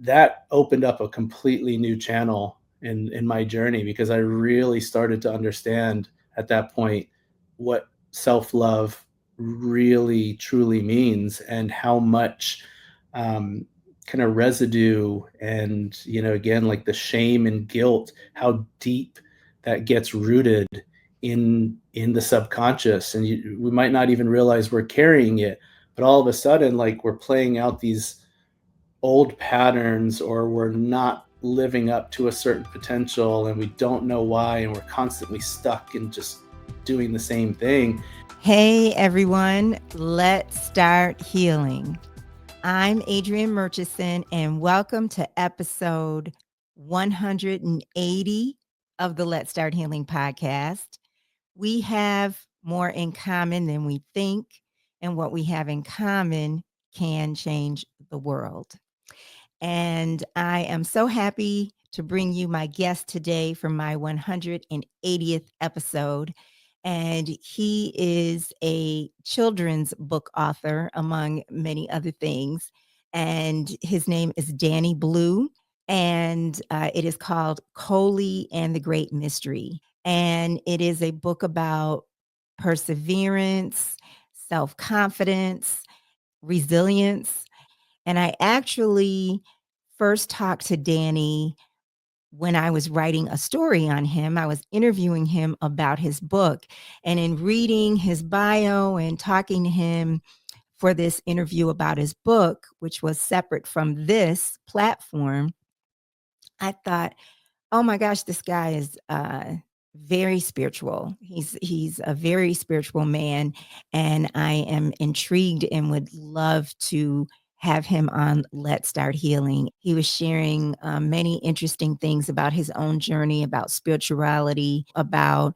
that opened up a completely new channel in my journey, because I really started to understand at that point what self-love really truly means, and how much kind of residue and, again, like the shame and guilt, how deep that gets rooted in the subconscious. And we might not even realize we're carrying it, but all of a sudden, like, we're playing out these old patterns, or we're not living up to a certain potential and we don't know why, and we're constantly stuck in just doing the same thing. Hey everyone, let's start healing. I'm Adrienne Murchison, and welcome to episode 180 of the Let's Start Healing podcast. We have more in common than we think, and what we have in common can change the world. And I am so happy to bring you my guest today for my 180th episode. And he is a children's book author, among many other things. And his name is Danny Blue. And it is called Coalie and the Great Mystery. And it is a book about perseverance, self-confidence, resilience. And I actually first talked to Danny when I was writing a story on him. I was interviewing him about his book, and in reading his bio and talking to him for this interview about his book, which was separate from this platform, I thought, oh my gosh, this guy is very spiritual. He's a very spiritual man, and I am intrigued and would love to have him on Let's Start Healing. He was sharing many interesting things about his own journey, about spirituality, about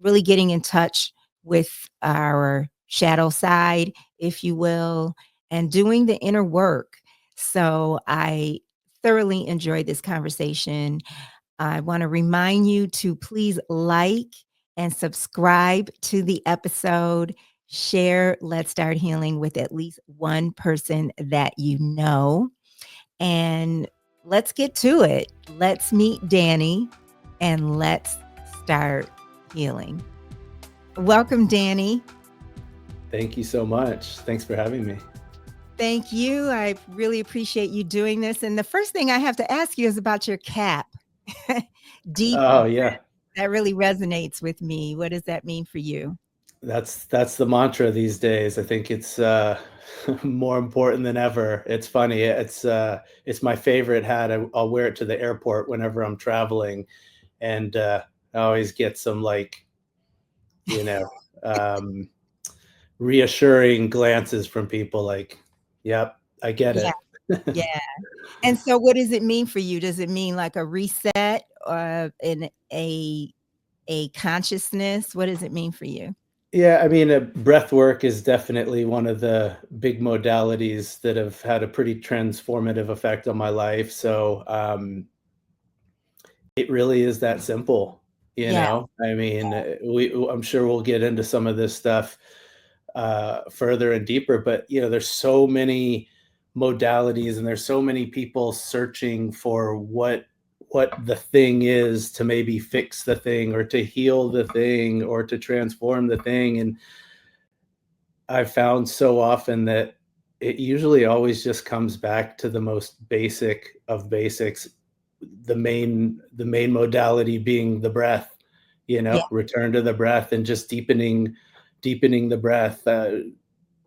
really getting in touch with our shadow side, if you will, and doing the inner work. So I thoroughly enjoyed this conversation. I want to remind you to please like and subscribe to the episode. Share Let's Start Healing with at least one person that you know. And let's get to it. Let's meet Danny and let's start healing. Welcome, Danny. Thank you so much. Thanks for having me. Thank you. I really appreciate you doing this. And the first thing I have to ask you is about your cap. Deep. Oh yeah, that really resonates with me. What does that mean for you? that's the mantra these days. I think it's more important than ever. It's funny. It's my favorite hat. I'll wear it to the airport whenever I'm traveling, and I always get some, like, um, reassuring glances from people, like, "Yep, I get Yeah. it." Yeah. And so what does it mean for you? Does it mean like a reset in a consciousness? What does it mean for you? Yeah, I mean, breath work is definitely one of the big modalities that have had a pretty transformative effect on my life. So it really is that simple, Yeah. I mean, I'm sure we'll get into some of this stuff further and deeper, but there's so many modalities, and there's so many people searching for what the thing is, to maybe fix the thing, or to heal the thing, or to transform the thing. And I've found so often that it usually always just comes back to the most basic of basics, the main modality being the breath. Yeah. Return to the breath, and just deepening the breath.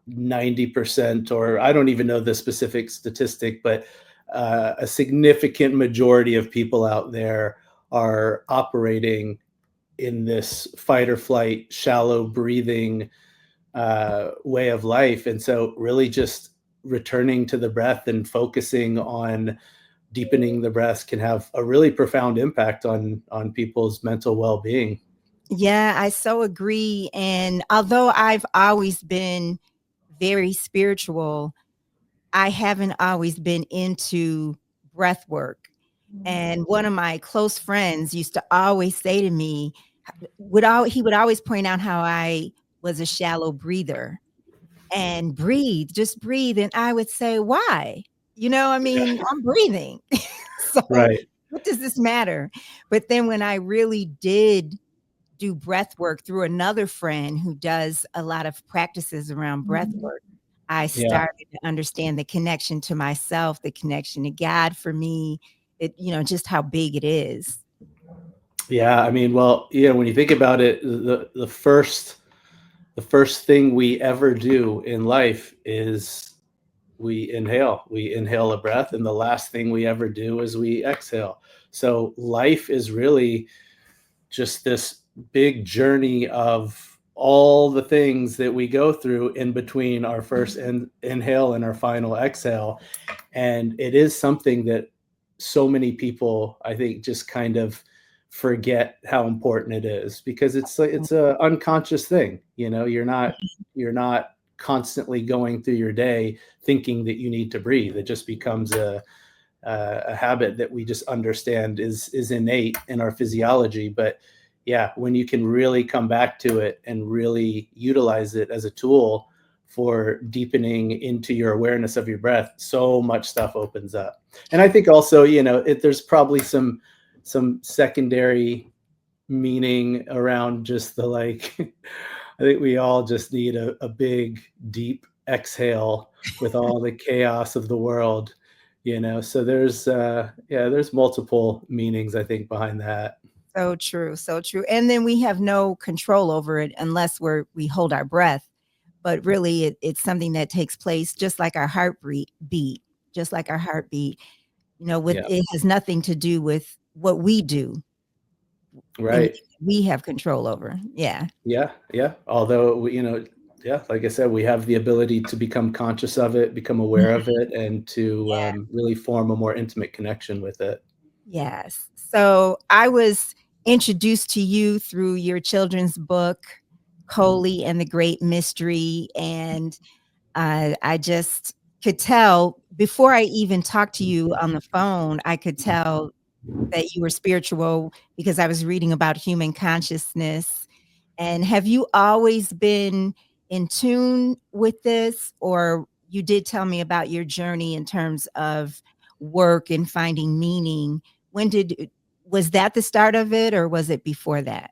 90%, or I don't even know the specific statistic, but a significant majority of people out there are operating in this fight or flight, shallow breathing way of life. And so really just returning to the breath and focusing on deepening the breath can have a really profound impact on people's mental well-being. Yeah, I so agree. And although I've always been very spiritual, I haven't always been into breath work. And one of my close friends used to always say to me, he would always point out how I was a shallow breather and just breathe. And I would say, why? I mean, I'm breathing. So Right. what does this matter? But then when I really did do breath work through another friend who does a lot of practices around breath work, I Yeah. started to understand the connection to myself, the connection to God for me, just how big it is. Yeah. I mean, well, when you think about it, the first thing we ever do in life is we inhale. We inhale a breath, and the last thing we ever do is we exhale. So life is really just this big journey of all the things that we go through in between our first inhale and our final exhale. And it is something that so many people, I think, just kind of forget how important it is, because it's a unconscious thing. You're not constantly going through your day thinking that you need to breathe. It just becomes a habit that we just understand is innate in our physiology. But yeah, when you can really come back to it and really utilize it as a tool for deepening into your awareness of your breath, so much stuff opens up. And I think also, there's probably some secondary meaning around just the like I think we all just need a big deep exhale with all the chaos of the world. So there's multiple meanings, I think, behind that. So true, so true. And then we have no control over it unless we hold our breath. But really, it's something that takes place just like our heartbeat, just like our heartbeat. With Yeah. it has nothing to do with what we do, anything Right. that we have control over. Yeah. Yeah, yeah. Although yeah, like I said, we have the ability to become conscious of it, become aware of it, and to Yeah. really form a more intimate connection with it. Yes. So I was introduced to you through your children's book, Coalie and the Great Mystery. And I just could tell before I even talked to you on the phone, I could tell that you were spiritual because I was reading about human consciousness. And have you always been in tune with this? Or you did tell me about your journey in terms of work and finding meaning. Was that the start of it or was it before that?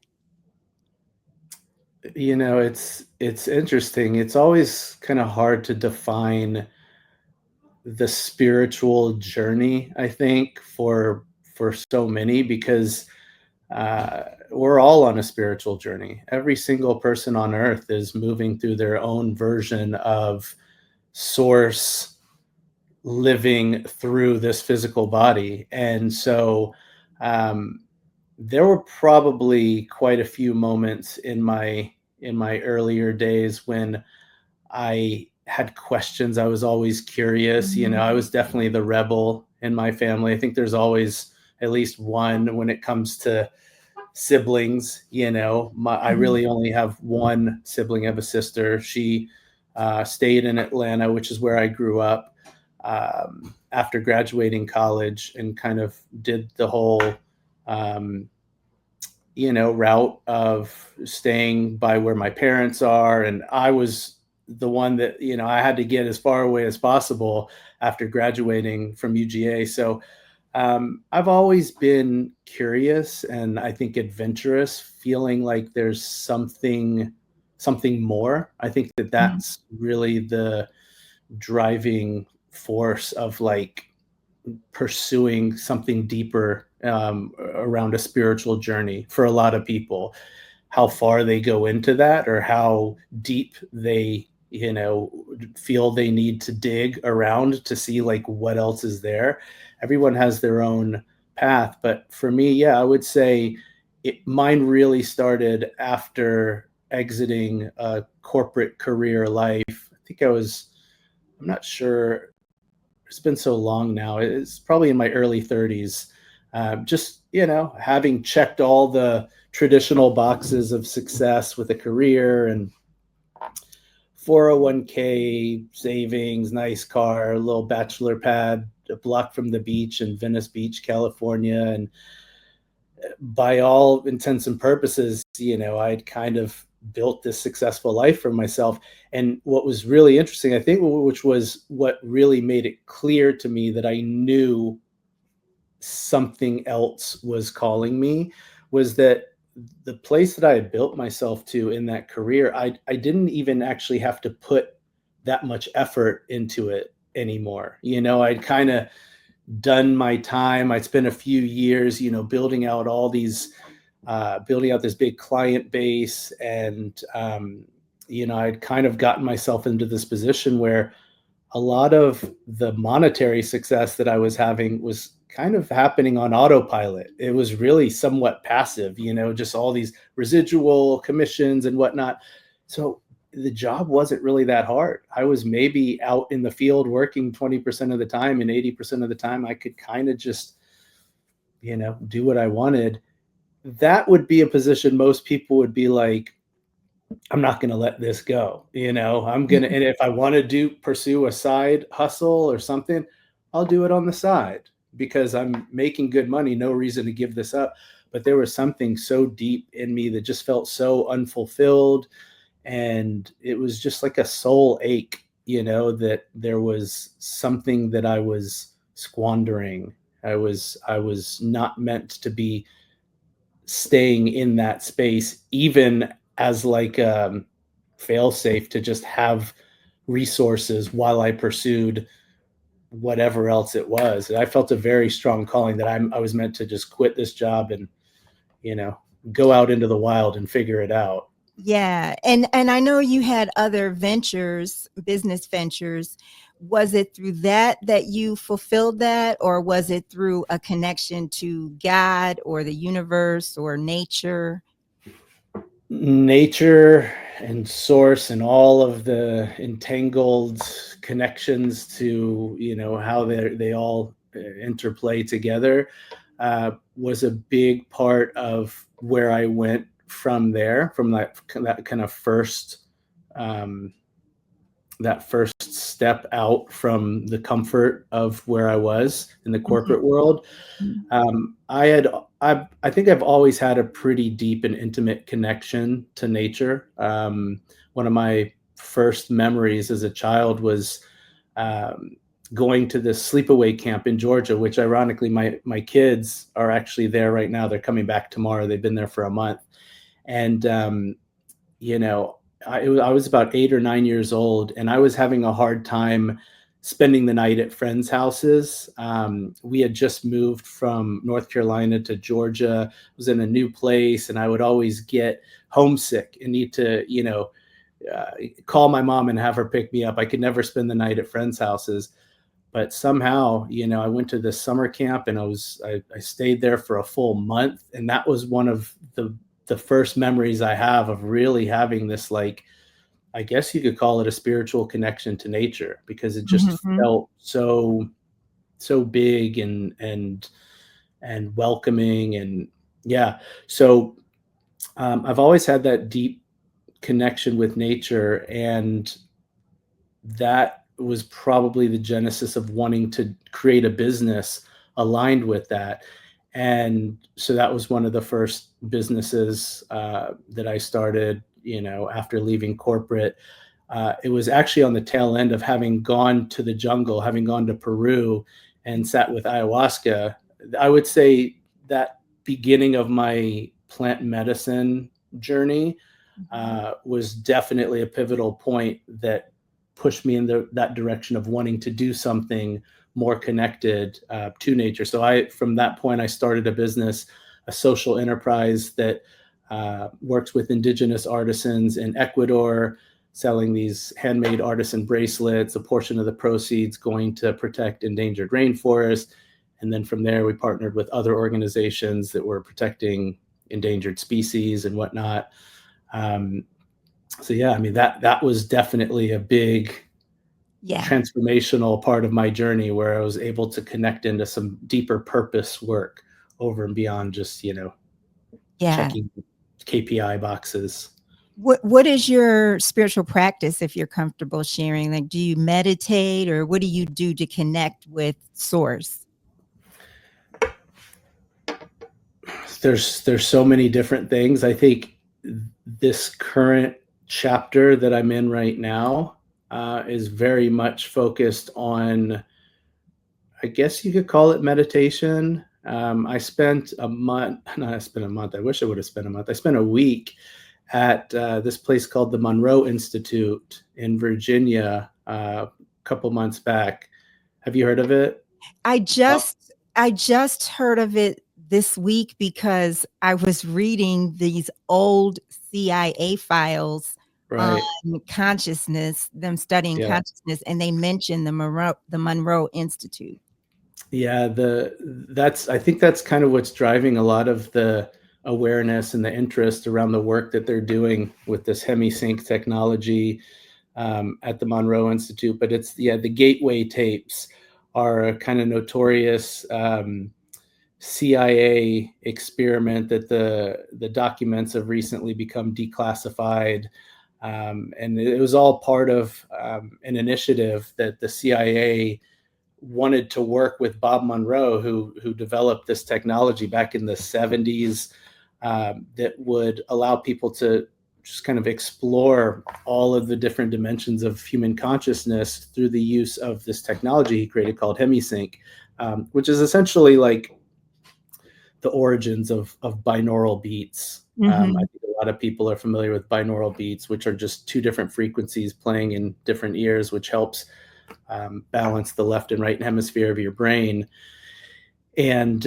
It's interesting. It's always kind of hard to define the spiritual journey, I think, for so many, because we're all on a spiritual journey. Every single person on earth is moving through their own version of source living through this physical body. And so um, there were probably quite a few moments in my earlier days when I had questions. I was always curious. I was definitely the rebel in my family. I think there's always at least one when it comes to siblings. I Mhm. really only have one sibling. I have a sister. She stayed in Atlanta, which is where I grew up, after graduating college, and kind of did the whole um, route of staying by where my parents are. And I was the one that, I had to get as far away as possible after graduating from UGA. So I've always been curious, and I think adventurous, feeling like there's something more. I think that Mhm. that's really the driving force of like pursuing something deeper, around a spiritual journey for a lot of people. How far they go into that, or how deep they feel they need to dig around to see like what else is there. Everyone has their own path, but for me, yeah, I would say mine really started after exiting a corporate career life. I'm not sure, it's been so long now. It's probably in my early 30s. Just, having checked all the traditional boxes of success with a career and 401k savings, nice car, a little bachelor pad, a block from the beach in Venice Beach, California. And by all intents and purposes, I'd kind of built this successful life for myself. And what was really interesting, I think, which was what really made it clear to me that I knew something else was calling me, was that the place that I had built myself to in that career, I didn't even actually have to put that much effort into it anymore. I'd kind of done my time. I'd spent a few years, building out building out this big client base. And, I'd kind of gotten myself into this position where a lot of the monetary success that I was having was kind of happening on autopilot. It was really somewhat passive, just all these residual commissions and whatnot. So the job wasn't really that hard. I was maybe out in the field working 20% of the time, and 80% of the time I could kind of just, do what I wanted. That would be a position most people would be like, I'm not going to let this go. I'm going to, and if I want to pursue a side hustle or something, I'll do it on the side because I'm making good money. No reason to give this up. But there was something so deep in me that just felt so unfulfilled. And it was just like a soul ache, that there was something that I was squandering. I was not meant to be staying in that space, even as like fail safe, to just have resources while I pursued whatever else it was. And I felt a very strong calling that I was meant to just quit this job and, go out into the wild and figure it out. Yeah. And I know you had other ventures, business ventures. Was it through that you fulfilled that, or was it through a connection to God or the universe or nature? Nature and source and all of the entangled connections to, how they all interplay together, was a big part of where I went from there, from that kind of that first step out from the comfort of where I was in the corporate world. Mhm. I think I've always had a pretty deep and intimate connection to nature. One of my first memories as a child was um, going to this sleepaway camp in Georgia, which ironically my kids are actually there right now. They're coming back tomorrow. They've been there for a month. And you know, I was about 8 or 9 years old, and I was having a hard time spending the night at friends' houses. We had just moved from North Carolina to Georgia. I was in a new place, and I would always get homesick and need to, uh, call my mom and have her pick me up. I could never spend the night at friends' houses. But somehow, I went to this summer camp, and I stayed there for a full month, and that was one of the first memories I have of really having this, like, I guess you could call it a spiritual connection to nature, because it just Mhm. felt so big and welcoming. And yeah, so I've always had that deep connection with nature, and that was probably the genesis of wanting to create a business aligned with that. And so that was one of the first businesses that I started, after leaving corporate. It was actually on the tail end of having gone to the jungle, having gone to Peru and sat with ayahuasca. I would say that beginning of my plant medicine journey Mhm. was definitely a pivotal point that pushed me in that direction of wanting to do something more connected to nature. So from that point, I started a business, a social enterprise that works with indigenous artisans in Ecuador, selling these handmade artisan bracelets, a portion of the proceeds going to protect endangered rainforests. And then from there, we partnered with other organizations that were protecting endangered species and whatnot. Um, so yeah, I mean, that was definitely a big Yeah. transformational part of my journey, where I was able to connect into some deeper purpose work over and beyond just, Yeah. checking KPI boxes. What is your spiritual practice, if you're comfortable sharing? Like, do you meditate, or what do you do to connect with source? There's so many different things. I think this current chapter that I'm in right now is very much focused on, I guess you could call it meditation. I spent a month, not I spent a month, I wish I would have spent a month. I spent a week at this place called the Monroe Institute in Virginia a couple months back. Have you heard of it? I Oh, just heard of it this week because I was reading these old CIA files on right. consciousness, them studying Yeah. consciousness, and they mentioned the Monroe Institute. Yeah, that's I think that's kind of what's driving a lot of the awareness and the interest around the work that they're doing with this hemisync technology at the Monroe Institute. But it's, yeah, the gateway tapes are a kind of notorious CIA experiment that the documents have recently become declassified. And it was all part of an initiative that the CIA wanted to work with Bob Monroe, who developed this technology back in the 70s, that would allow people to just kind of explore all of the different dimensions of human consciousness through the use of this technology he created called hemisync, which is essentially like the origins of binaural beats. I Mhm. think a lot of people are familiar with binaural beats, which are just two different frequencies playing in different ears, which helps balance the left and right hemisphere of your brain. And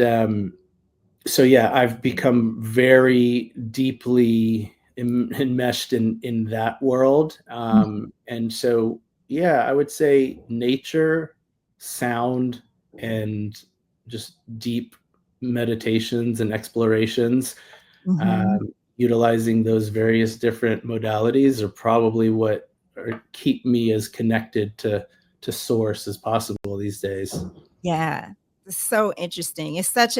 so, yeah, I've become very deeply enmeshed in that world. And so, yeah, I would say nature, sound, and just deep meditations and explorations, Mhm. um, utilizing those various different modalities are probably what keep me as connected to source as possible these days. Yeah. It's so interesting. It's such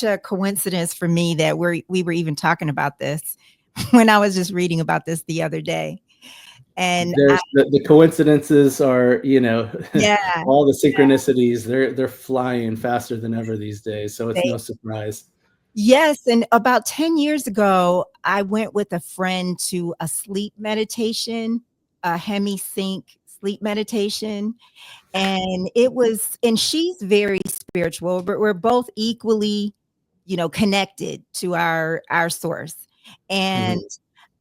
a coincidence for me that we were even talking about this when I was just reading about this the other day. And I There's the coincidences are, yeah, all the synchronicities, they're flying faster than ever these days, so it's they no surprise. yes, and about 10 years ago, I went with a friend to a sleep meditation, a hemi-sync sleep meditation. And she's very spiritual, but we're both equally, connected to our source. And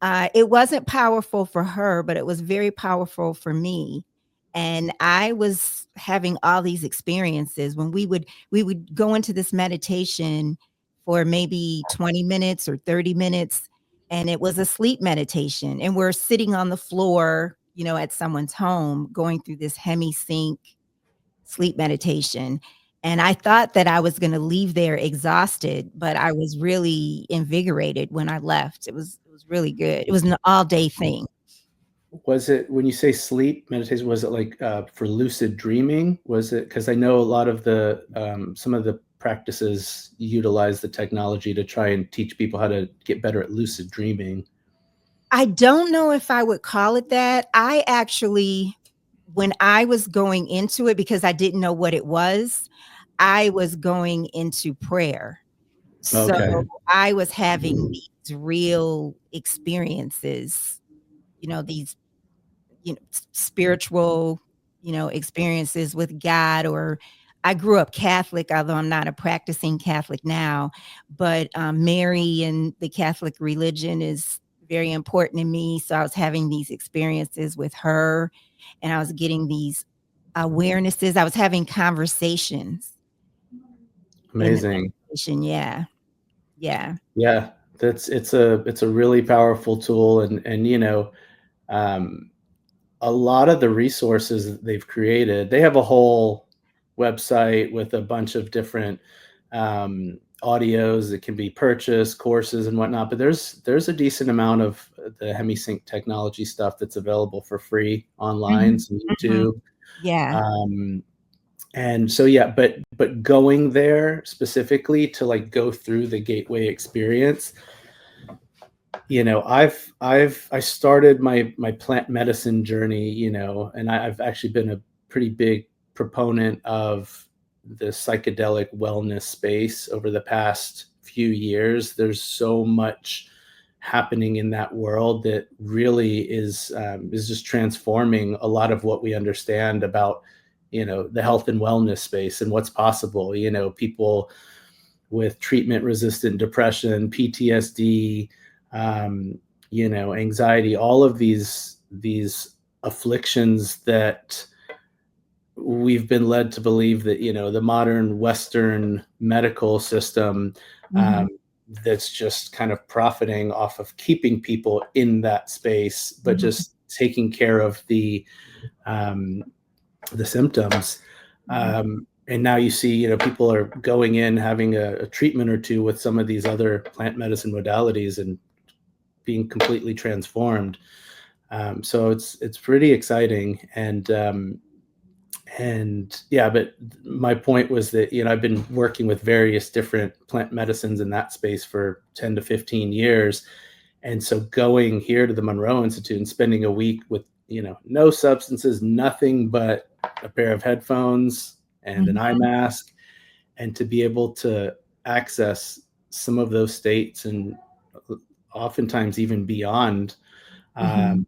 Mhm. it wasn't powerful for her, but it was very powerful for me. And I was having all these experiences when we would go into this meditation for maybe 20 minutes or 30 minutes, and it was a sleep meditation, and we're sitting on the floor, at someone's home going through this hemi-sync sleep meditation. And I thought that I was gonna leave there exhausted, but I was really invigorated when I left. It was really good. It was an all-day thing. Was it, when you say sleep meditation, was it like, for lucid dreaming? Was it, because I know a lot of some of the practices utilize the technology to try and teach people how to get better at lucid dreaming. I don't know if I would call it that. I actually when I was going into it, because I didn't know what it was, I was going into prayer. So, Okay. I was having these real experiences, these spiritual, experiences with God. Or I grew up Catholic, although I'm not a practicing Catholic now, but Mary and the Catholic religion is very important to me. So I was having these experiences with her, and I was getting these awarenesses. I was having conversations in the Amazing. meditation. Yeah. Yeah. Yeah, it's a really powerful tool, and um, a lot of the resources that they've created, they have a whole website with a bunch of different audios that can be purchased, courses and whatnot. But there's a decent amount of the HemiSync technology stuff that's available for free online, Mhm. some Mhm. YouTube. Yeah. Um, and so, yeah, but going there specifically to like go through the gateway experience, I started my plant medicine journey, and I've actually been a pretty big proponent of the psychedelic wellness space over the past few years. There's so much happening in that world that really is just transforming a lot of what we understand about, the health and wellness space and what's possible. People with treatment resistant depression, PTSD, anxiety, all of these afflictions that we've been led to believe that, the modern Western medical system, Mhm. that's just kind of profiting off of keeping people in that space, but Mhm. just taking care of um, the symptoms. Mhm. And now you see, people are going in, having a treatment or two with some of these other plant medicine modalities and being completely transformed. So it's pretty exciting. And yeah, but my point was that, I've been working with various different plant medicines in that space for 10 to 15 years. And so going here to the Monroe Institute and spending a week with, no substances, nothing but a pair of headphones and an eye Mhm. mask, and to be able to access some of those states and oftentimes even beyond, Mhm. um,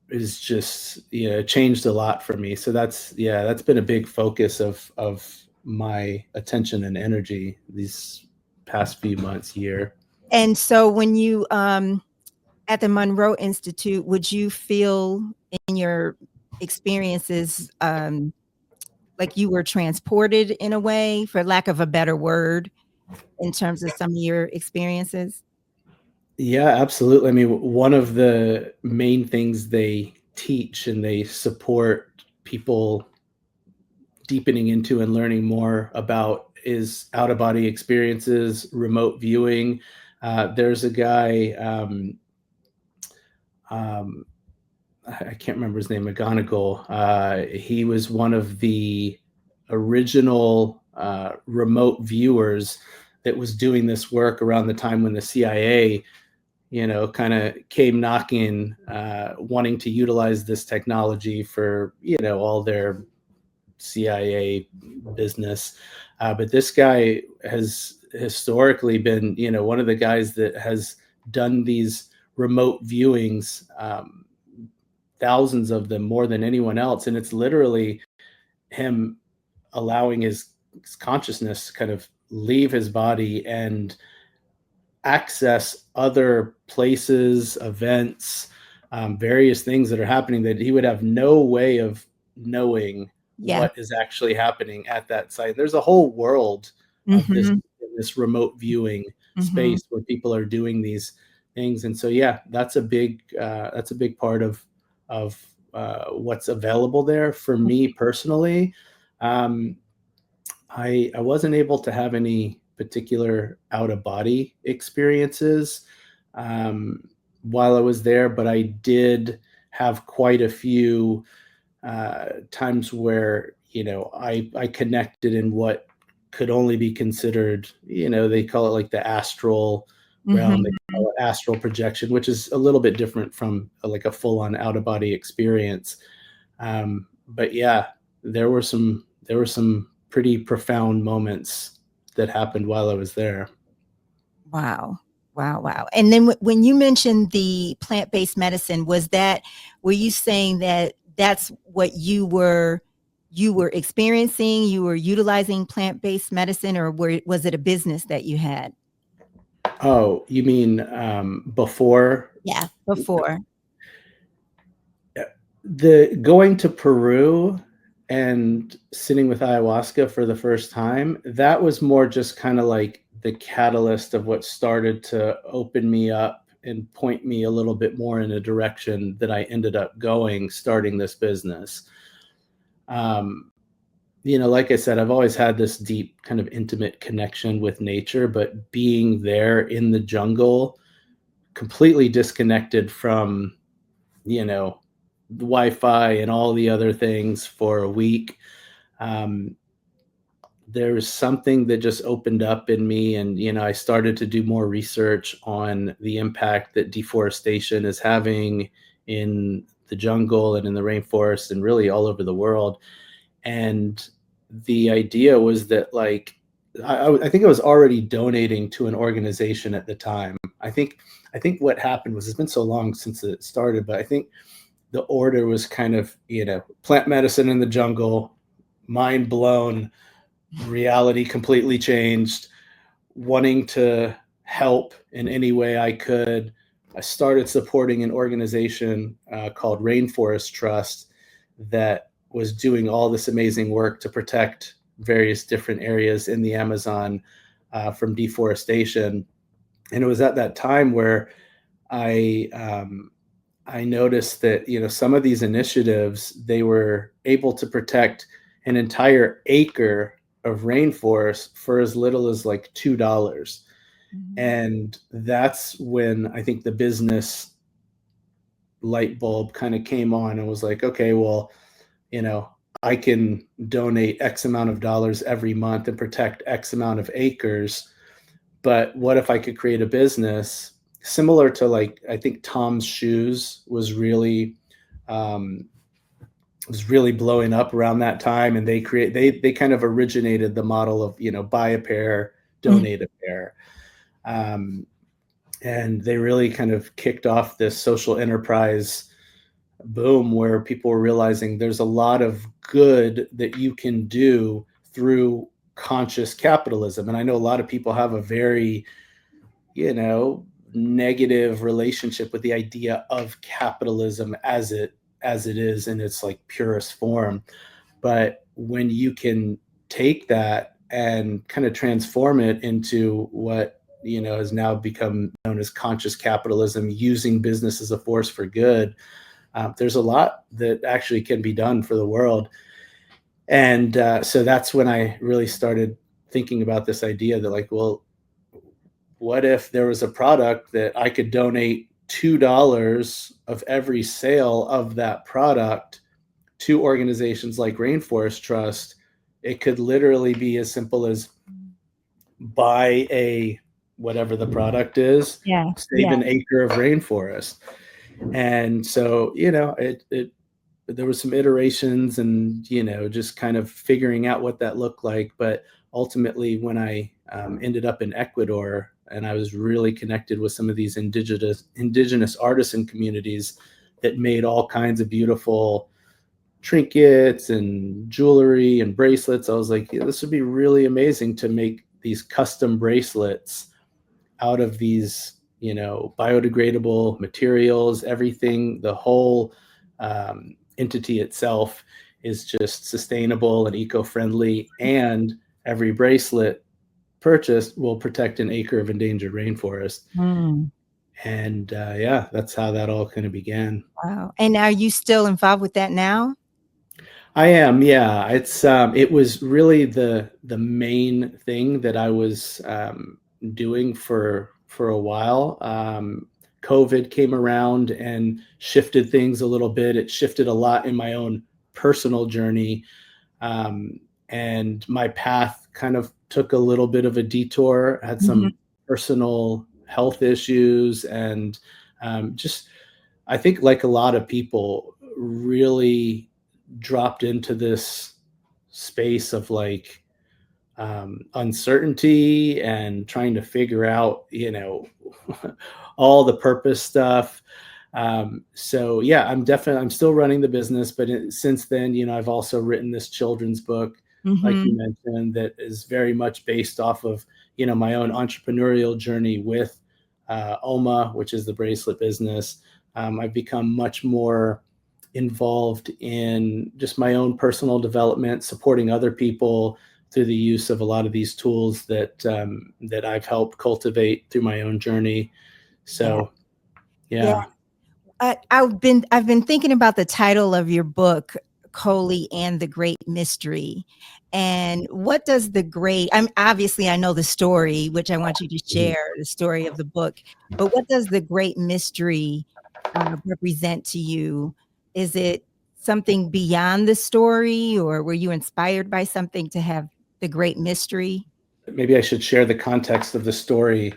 is just, changed a lot for me. So that's been a big focus of my attention and energy these past few months, year. And so when you, at the Monroe Institute, would you feel in your experiences, like you were transported in a way, for lack of a better word, in terms of some of your experiences? Yeah, absolutely. I mean, one of the main things they teach and they support people deepening into and learning more about is out of body experiences, remote viewing. There's a guy, um, I can't remember his name, McGonigal. He was one of the original remote viewers that was doing this work around the time when the CIA, kind of came knocking, wanting to utilize this technology for, all their CIA business. But this guy has historically been, one of the guys that has done these remote viewings, thousands of them, more than anyone else. And it's literally him allowing his consciousness kind of leave his body and access other places, events, various things that are happening that he would have no way of knowing Yeah. what is actually happening at that site. There's a whole world of Mhm. this remote viewing Mhm. space where people are doing these things, and so yeah, that's a big part of what's available there for me personally. Um, I wasn't able to have any particular out of body experiences, um, while I was there, but I did have quite a few times where, I connected in what could only be considered, they call it like the astral realm. They Mhm. call it astral projection, which is a little bit different from like a full on out of body experience. But yeah, there were some pretty profound moments that happened while I was there. Wow. Wow, wow. And then when you mentioned the plant-based medicine, were you saying that that's what you were experiencing, you were utilizing plant-based medicine, or was it a business that you had? Oh, you mean before? Yeah, before. The going to Peru and sitting with ayahuasca for the first time, that was more just kind of like the catalyst of what started to open me up and point me a little bit more in a direction that I ended up going, starting this business. Um, like I said, I've always had this deep kind of intimate connection with nature, but being there in the jungle, completely disconnected from, you know, Wi-Fi and all the other things for a week. Um, there was something that just opened up in me, and I started to do more research on the impact that deforestation is having in the jungle and in the rainforest and really all over the world. And the idea was that, like, I think I was already donating to an organization at the time. I think what happened was, it's been so long since it started, but I think the order was kind of, plant medicine in the jungle, mind blown, reality completely changed, wanting to help in any way I could. I started supporting an organization called Rainforest Trust that was doing all this amazing work to protect various different areas in the Amazon from deforestation. And it was at that time where I I noticed that, some of these initiatives, they were able to protect an entire acre of rainforest for as little as like $2. Mhm. And that's when I think the business light bulb kind of came on and was like, okay, well, you know, I can donate X amount of dollars every month and protect X amount of acres. But what if I could create a business similar to, like, I think Tom's Shoes um, was really blowing up around that time, and they kind of originated the model of, buy a pair, Mhm. donate a pair. Um, and they really kind of kicked off this social enterprise boom where people were realizing there's a lot of good that you can do through conscious capitalism. And I know a lot of people have a very, you know, negative relationship with the idea of capitalism as it is in its like purest form. But when you can take that and kind of transform it into what, has now become known as conscious capitalism, using business as a force for good, there's a lot that actually can be done for the world. And so that's when I really started thinking about this idea that, like, well, what if there was a product that I could donate $2 of every sale of that product to organizations like Rainforest Trust? It could literally be as simple as buy a whatever the product is, Yeah, save yeah. an acre of rainforest. And so, it there was some iterations and, just kind of figuring out what that looked like. But ultimately, when I ended up in Ecuador and I was really connected with some of these indigenous artisan communities that made all kinds of beautiful trinkets and jewelry and bracelets, I was like, yeah, this would be really amazing to make these custom bracelets out of these, biodegradable materials. Everything, the whole entity itself is just sustainable and eco-friendly, and every bracelet purchased will protect an acre of endangered rainforest. Mm, And yeah, that's how that all kind of began. wow. And are you still involved with that now? I am, yeah. It was really the main thing that I was doing for a while. COVID came around and shifted things a little bit. It shifted a lot in my own personal journey, um, and my path kind of took a little bit of a detour. I had Mhm. some personal health issues, and just, I think, like a lot of people, really dropped into this space of like uncertainty and trying to figure out, all the purpose stuff. So yeah, I'm still running the business, but since then, I've also written this children's book, like you Mhm. mentioned, that is very much based off of, my own entrepreneurial journey with OMA, which is the bracelet business. I've become much more involved in just my own personal development, supporting other people through the use of a lot of these tools that I've helped cultivate through my own journey. Yeah. So Yeah. yeah. I've been thinking about the title of your book, Coalie and the Great Mystery. And what does the great obviously I know the story, which I want you to Mhm. share the story of the book, but what does the great mystery represent to you? Is it something beyond the story, or were you inspired by something to have the great mystery? Maybe I should share the context of the story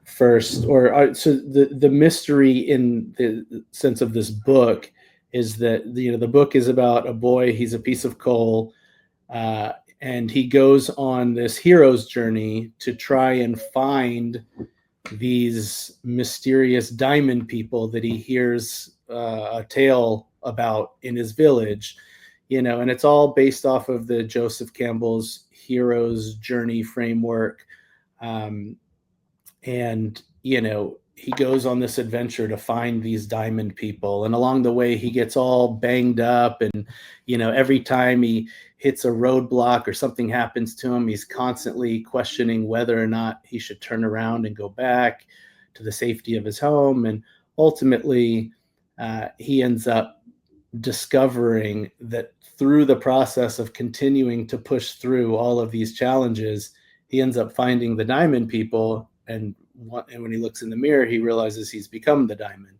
first. Or so the mystery in the sense of this book is that the book is about a boy. He's a piece of coal, uh, and he goes on this hero's journey to try and find these mysterious diamond people that he hears a tale about in his village, and it's all based off of the Joseph Campbell's hero's journey framework. Um, and he goes on this adventure to find these diamond people, and along the way he gets all banged up, and every time he hits a roadblock or something happens to him, he's constantly questioning whether or not he should turn around and go back to the safety of his home. And ultimately he ends up discovering that through the process of continuing to push through all of these challenges, he ends up finding the diamond people, and when he looks in the mirror, he realizes he's become the diamond.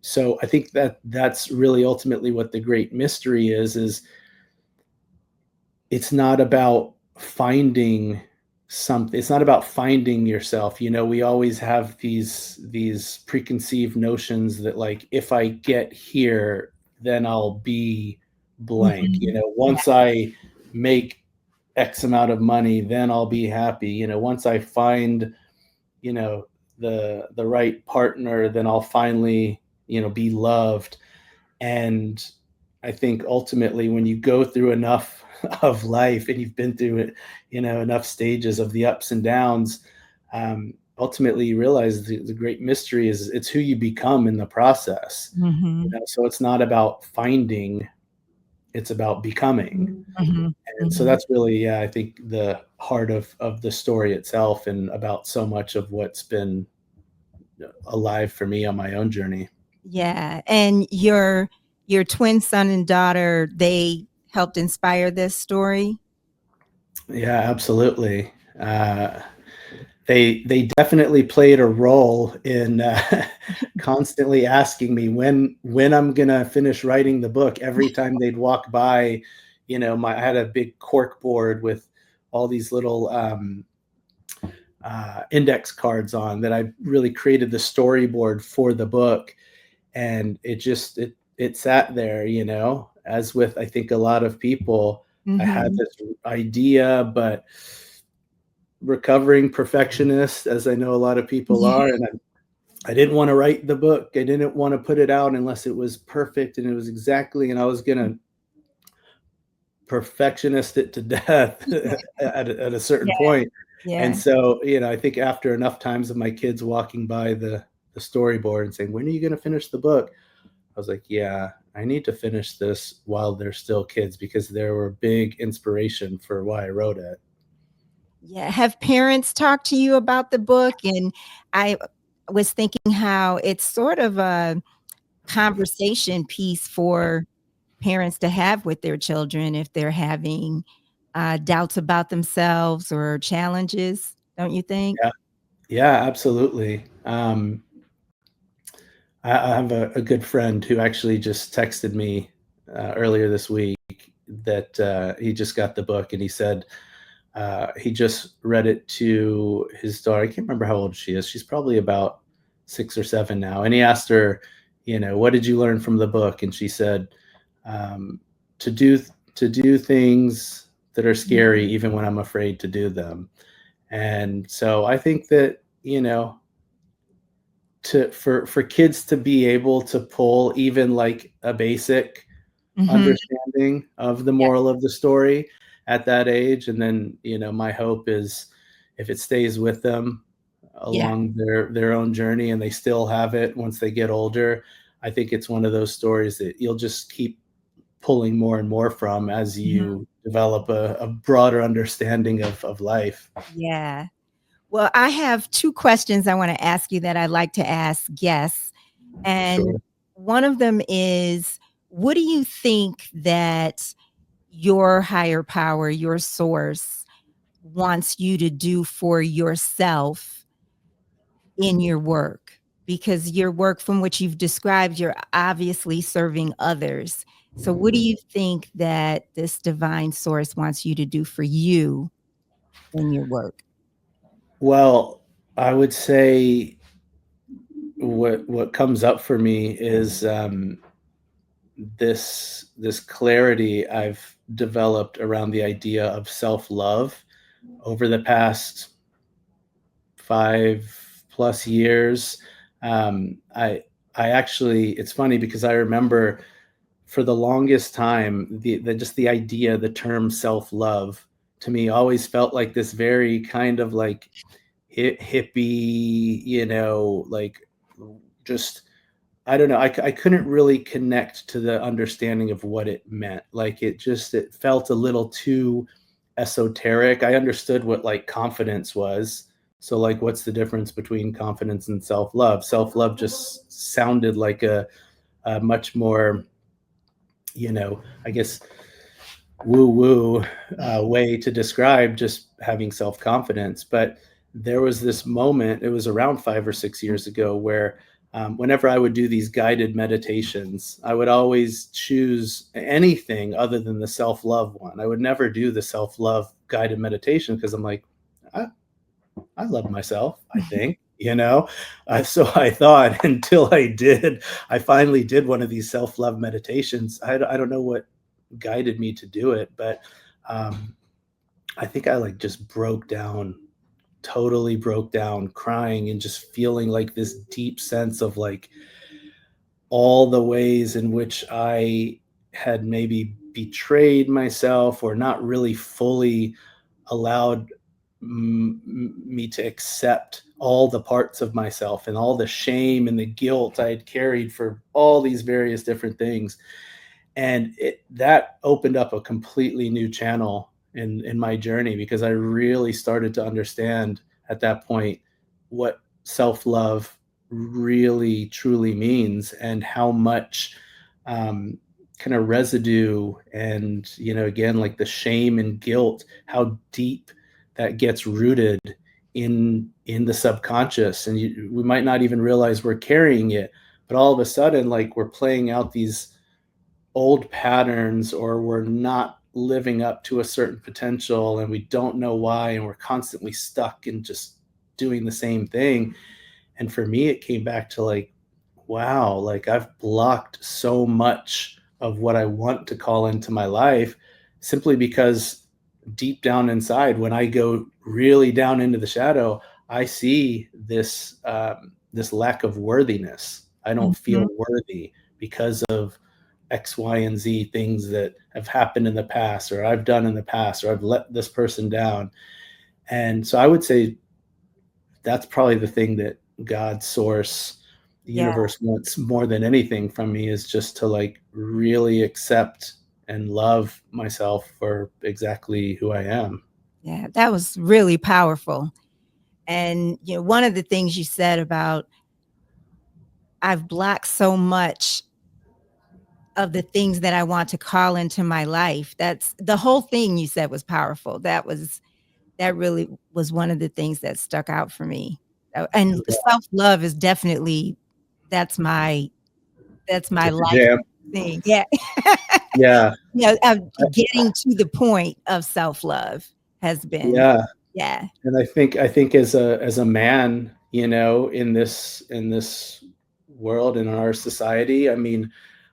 So I think that's really ultimately what the great mystery is it's not about finding something. It's not about finding yourself. We always have these preconceived notions that, like, if I get here, then I'll be blank. Mhm. Yeah. Once I make X amount of money, then I'll be happy. Once I find, the right partner, then I'll finally, be loved. And I think ultimately, when you go through enough of life and you've been through it, enough stages of the ups and downs, ultimately you realize the great mystery is it's who you become in the process. Mhm. So it's not about finding, it's about becoming. Mhm. And so Mhm. that's really, yeah, I think the heart of the story itself, and about so much of what's been alive for me on my own journey. Yeah, and your twin son and daughter, they helped inspire this story? Yeah, absolutely. They definitely played a role in constantly asking me when I'm gonna finish writing the book. Every time they'd walk by, I had a big cork board with all these little index cards on that I really created the storyboard for the book, and it sat there, as with, I think, a lot of people. I had Mhm. this idea, but recovering perfectionist, as I know a lot of people Yeah. are, and I didn't want to write the book. I didn't want to put it out unless it was perfect and it was exactly, and I was gonna perfectionist it to death at a certain Yeah, point. And yeah. so, I think after enough times of my kids walking by the storyboard and saying, "When are you gonna finish the book?" I was like, "Yeah, I need to finish this while they're still kids," because they were a big inspiration for why I wrote it. Yeah, have parents talked to you about the book? And I was thinking how it's sort of a conversation piece for parents to have with their children if they're having, doubts about themselves or challenges, don't you think? Yeah. Yeah, absolutely. I have a good friend who actually just texted me earlier this week that he just got the book, and he said he just read it to his daughter. I can't remember how old she is. She's probably about 6 or 7 now. And he asked her, what did you learn from the book? And she said, um, to do to do things that are Mhm. scary, even when I'm afraid to do them. And so I think that, for kids to be able to pull even like a basic Mhm. understanding of the Yeah, moral of the story at that age, and then, my hope is if it stays with them yeah. along their own journey and they still have it once they get older. I think it's one of those stories that you'll just keep pulling more and more from as Mhm. you develop a broader understanding of life. Yeah. Well, I have 2 questions I wanna ask you that I like to ask guests, and Sure. one of them is, what do you think that your higher power, your source, wants you to do for yourself in your work? Because your work, from what you've described, you're obviously serving others. So what do you think that this divine source wants you to do for you in your work? Well, I would say what comes up for me is this clarity I've developed around the idea of self-love over the past 5+ years. Um, I I actually, it's funny because I remember for the longest time the just the idea, the term self-love to me always felt like this very kind of like hippie, like just I don't know. I couldn't really connect to the understanding of what it meant. Like it felt a little too esoteric. I understood what like confidence was. So like what's the difference between confidence and self-love? Self-love just sounded like a much more, I guess woo woo way to describe just having self confidence. But there was this moment, it was around 5 or 6 years ago, where whenever I would do these guided meditations, I would always choose anything other than the self love one. I would never do the self love guided meditation because I'm like, I, I love myself, I think. So I thought until I finally did one of these self love meditations. I don't know what guided me to do it, but um, I think I like just broke down, totally broke down, crying and just feeling like this deep sense of like all the ways in which I had maybe betrayed myself or not really fully allowed me to accept all the parts of myself and all the shame and the guilt I had carried for all these various different things. And that opened up a completely new channel in my journey because I really started to understand at that point what self-love really truly means and how much kind of residue and again like the shame and guilt, how deep that gets rooted in the subconscious, and we might not even realize we're carrying it, but all of a sudden like we're playing out these old patterns, or we're not living up to a certain potential and we don't know why, and we're constantly stuck in just doing the same thing. And for me it came back to like, wow, like I've blocked so much of what I want to call into my life simply because deep down inside, when I go really down into the shadow, I see this lack of worthiness. I don't Mhm. feel worthy because of X, Y, and Z things that have happened in the past, or I've done in the past, or I've let this person down. And so I would say that's probably the thing that God, source, the Yeah, universe wants more than anything from me, is just to like really accept and love myself for exactly who I am. yeah, that was really powerful. And, one of the things you said about I've blocked so much of the things that I want to call into my life. That's the whole thing you said was powerful. That really was one of the things that stuck out for me. And self-love is definitely that's my that's my It's a life jam. thing. Yeah. Yeah. Getting to the point of self-love has been Yeah. yeah. And I think as a man, in this world, in our society, I mean,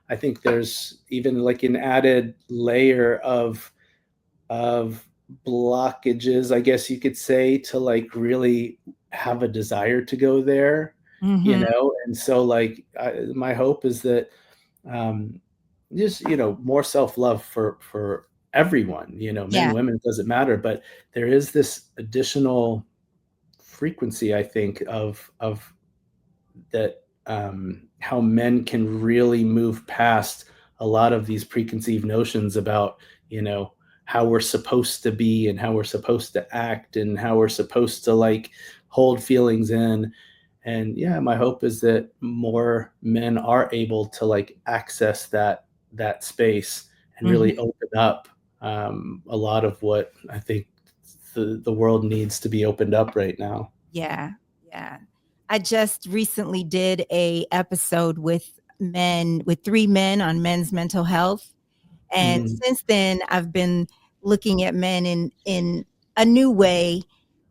I think there's even like an added layer of blockages, I guess you could say, to like really have a desire to go there, Mhm. and so like my hope is that um, just more self-love for everyone, men, Yeah. women, it doesn't matter, but there is this additional frequency, I think, of that, how men can really move past a lot of these preconceived notions about you know how we're supposed to be and how we're supposed to act and how we're supposed to like hold feelings in. And yeah, my hope is that more men are able to like access that space and Mhm. really open up a lot of what I think the world needs to be opened up right now. Yeah, yeah. I just recently did a episode with 3 men on men's mental health, and Mhm. since then, I've been looking at men in a new way,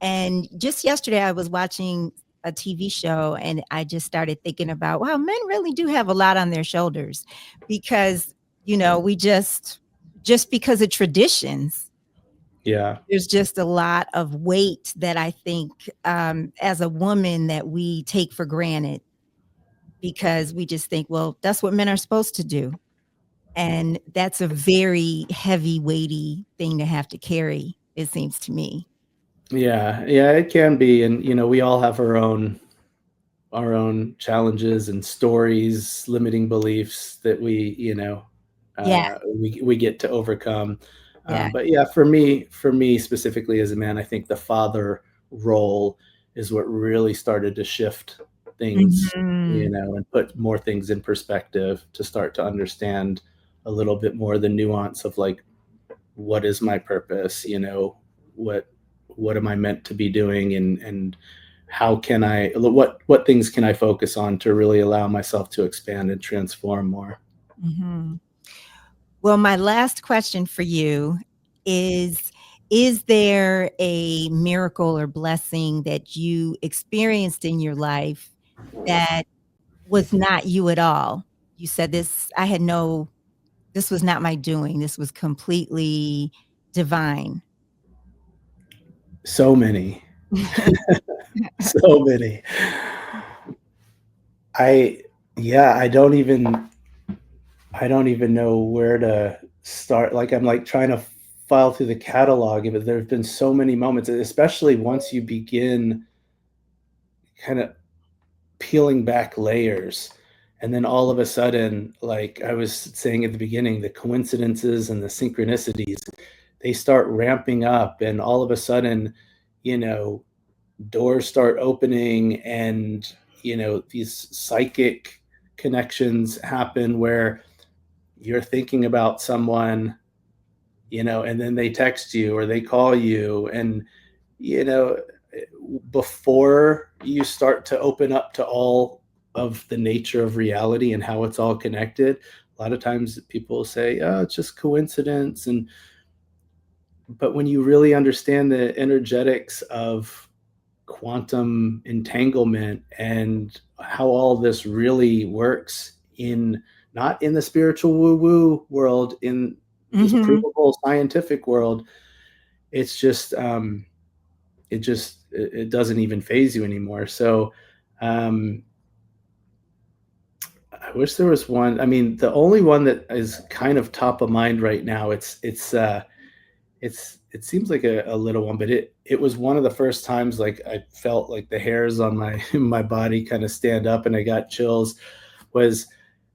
and just yesterday, I was watching a TV show, and I just started thinking about, wow, men really do have a lot on their shoulders because, we just just because of traditions. Yeah. There's just a lot of weight that I think, as a woman, that we take for granted because we just think, well, that's what men are supposed to do. And that's a very heavy, weighty thing to have to carry, it seems to me. Yeah. Yeah, it can be. And, we all have our own challenges and stories, limiting beliefs that Yeah, we get to overcome. yeah. But yeah, for me specifically as a man, I think the father role is what really started to shift things, Mhm, and put more things in perspective, to start to understand a little bit more the nuance of, like, what is my purpose, what what am I meant to be doing, and how can I what things can I focus on to really allow myself to expand and transform more. mhm. Well, my last question for you is Is there a miracle or blessing that you experienced in your life that was not you at all? You said, this was not my doing. This was completely divine. So many. So many. I Yeah, I don't even know where to start. Like, I'm, like, trying to file through the catalog of it. There have been so many moments, especially once you begin kind of peeling back layers, and then all of a sudden, like I was saying at the beginning, the coincidences and the synchronicities, they start ramping up, and all of a sudden, you know doors start opening, and these psychic connections happen where you're thinking about someone, and then they text you or they call you, and you know before you start to open up to all of the nature of reality and how it's all connected, a lot of times people say, oh, it's just coincidence. But when you really understand the energetics of quantum entanglement and how all this really works, in not in the spiritual woo woo world, in this Mhm, provable scientific world, it's just it doesn't even phase you anymore. So um I wish there was one. I mean, the only one that is kind of top of mind right now, it seems like a little one, but it was one of the first times, like, I felt like the hairs on my my body kind of stand up, and I got chills. Was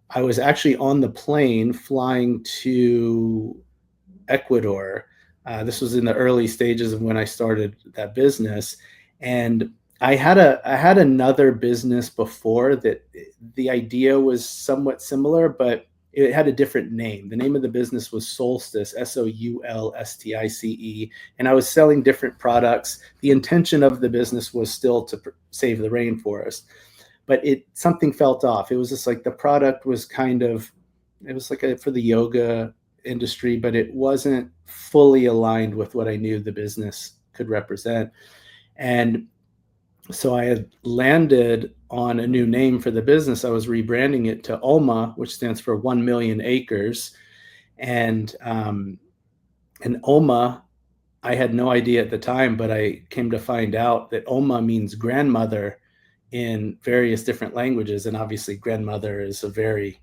I was actually on the plane flying to Ecuador. This was in the early stages of when I started that business, and I had another business before that. The idea was somewhat similar, but it had a different name. The name of the business was Solstice, Soulstice, and I was selling different products. The intention of the business was still to save the rainforest, but something felt off. It was just like the product was kind of, it was like for the yoga industry, but it wasn't fully aligned with what I knew the business could represent. And so I had landed on a new name for the business. I was rebranding it to OMA, which stands for 1 million acres. And OMA, I had no idea at the time, but I came to find out that Oma means grandmother in various different languages, and obviously grandmother is a very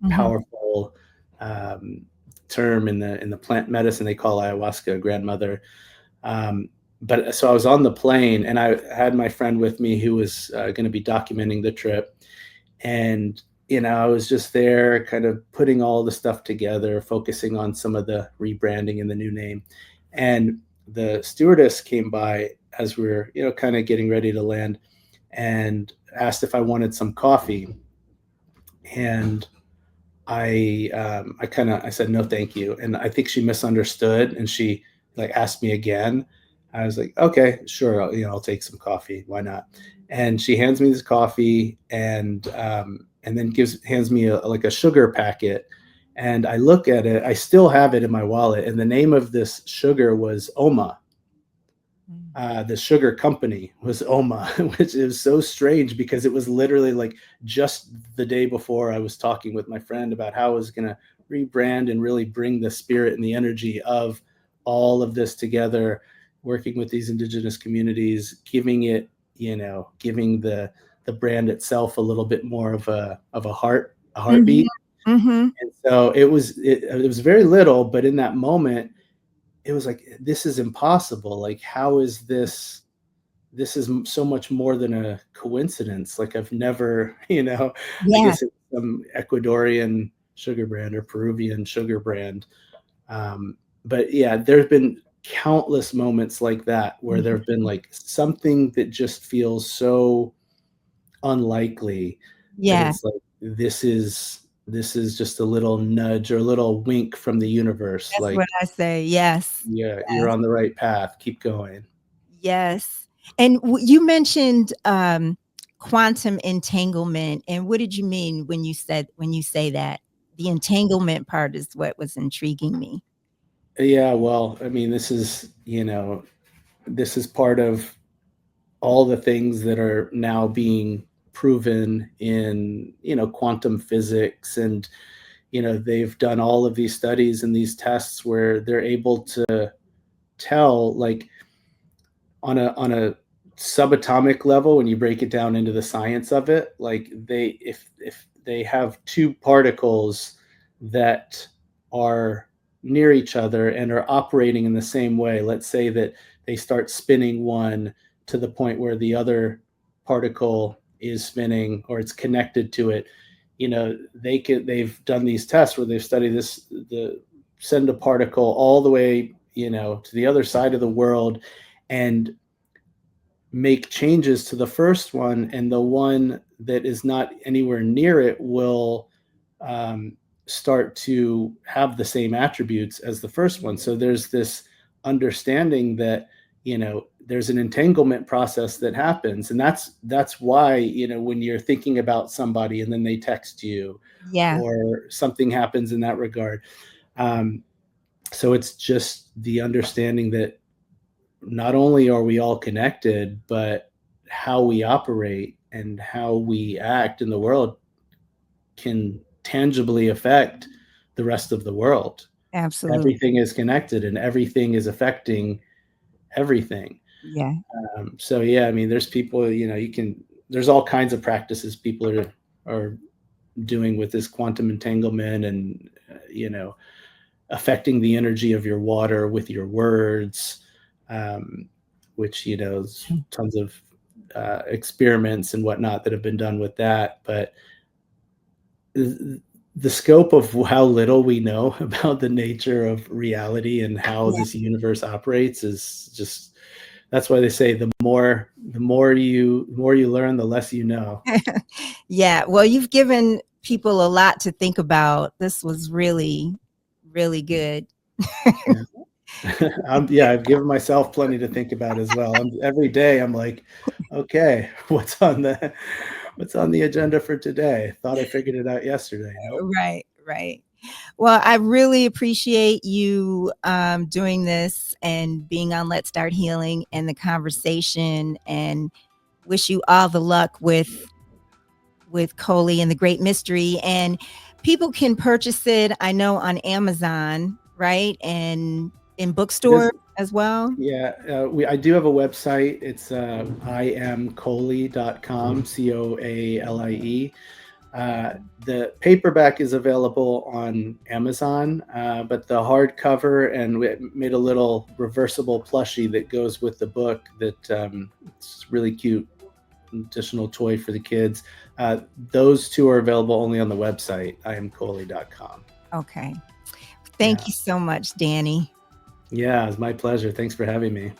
mhm, powerful um, term in the plant medicine. They call ayahuasca grandmother. Um, but so I was on the plane, and I had my friend with me who was going to be documenting the trip, and I was just there, kind of putting all the stuff together, focusing on some of the rebranding and the new name. And the stewardess came by as we were, kind of getting ready to land, and asked if I wanted some coffee. And I said no, thank you. And I think she misunderstood, and she, like, asked me again. I was like, okay, sure, I'll take some coffee. Why not? And she hands me this coffee, and then hands me like a sugar packet. And I look at it. I still have it in my wallet, and the name of this sugar was Oma. mm, The sugar company was Oma, which is so strange because it was literally like just the day before I was talking with my friend about how I was going to rebrand and really bring the spirit and the energy of all of this together, working with these indigenous communities, giving it, giving the brand itself a little bit more of a Mhm. heartbeat. Mhm. And so it was very little, but in that moment, it was like, this is impossible. Like, how is this? This is so much more than a coincidence. Like, I've never, I Yeah. guess it's some Ecuadorian sugar brand or Peruvian sugar brand. But yeah, there's been countless moments like that where there have been Mhm. like something that just feels so unlikely that Yeah. it's like, this is just a little nudge or a little wink from the universe. That's what Like, I say. Yes. yeah, you're Yes. on the right path. Keep going. Yes. And you mentioned quantum entanglement. And what did you mean when you say that? The entanglement part is what was intriguing me. Yeah, well, I mean, this is part of all the things that are now being proven in, quantum physics. And, they've done all of these studies and these tests where they're able to tell, like, on a subatomic level, when you break it down into the science of it, like, if they have two particles that are near each other and are operating in the same way, let's say that they start spinning one to the point where the other particle is spinning or it's connected to it, they've done these tests where they've studied the send a particle all the way, to the other side of the world, and make changes to the first one, and the one that is not anywhere near it will um, start to have the same attributes as the first one. So there's this understanding that, there's an entanglement process that happens, and that's why, when you're thinking about somebody and then they text you Yeah, or something happens in that regard. um, so it's just the understanding that not only are we all connected, but how we operate and how we act in the world can tangibly affect the rest of the world. absolutely. Everything is connected and everything is affecting everything. Yeah, So yeah, I mean, there's people, there's all kinds of practices people are doing with this quantum entanglement, and affecting the energy of your water with your words, um, which, tons of experiments and whatnot that have been done with that. But the scope of how little we know about the nature of reality and how yeah, this universe operates is just, that's why they say the more you learn, the less you know. yeah. Well, you've given people a lot to think about. This was really, really good. Yeah. Yeah, I've given myself plenty to think about as well. Every day I'm like, okay, what's on the agenda for today? Thought I figured it out yesterday. Nope. Right, right. Well, I really appreciate you doing this and being on Let's Start Healing and the conversation, and wish you all the luck with Coalie and the Great Mystery. And people can purchase it, I know, on Amazon, right? And in It is. bookstores as well. Yeah, I do have a website. It's iamcoalie.com, Coalie. The paperback is available on Amazon, but the hardcover, and we made a little reversible plushie that goes with the book that, it's really cute, additional toy for the kids. Those two are available only on the website, iamcoalie.com. Okay. Yeah. Thank you so much, Danny. Yeah, it's my pleasure. Thanks for having me.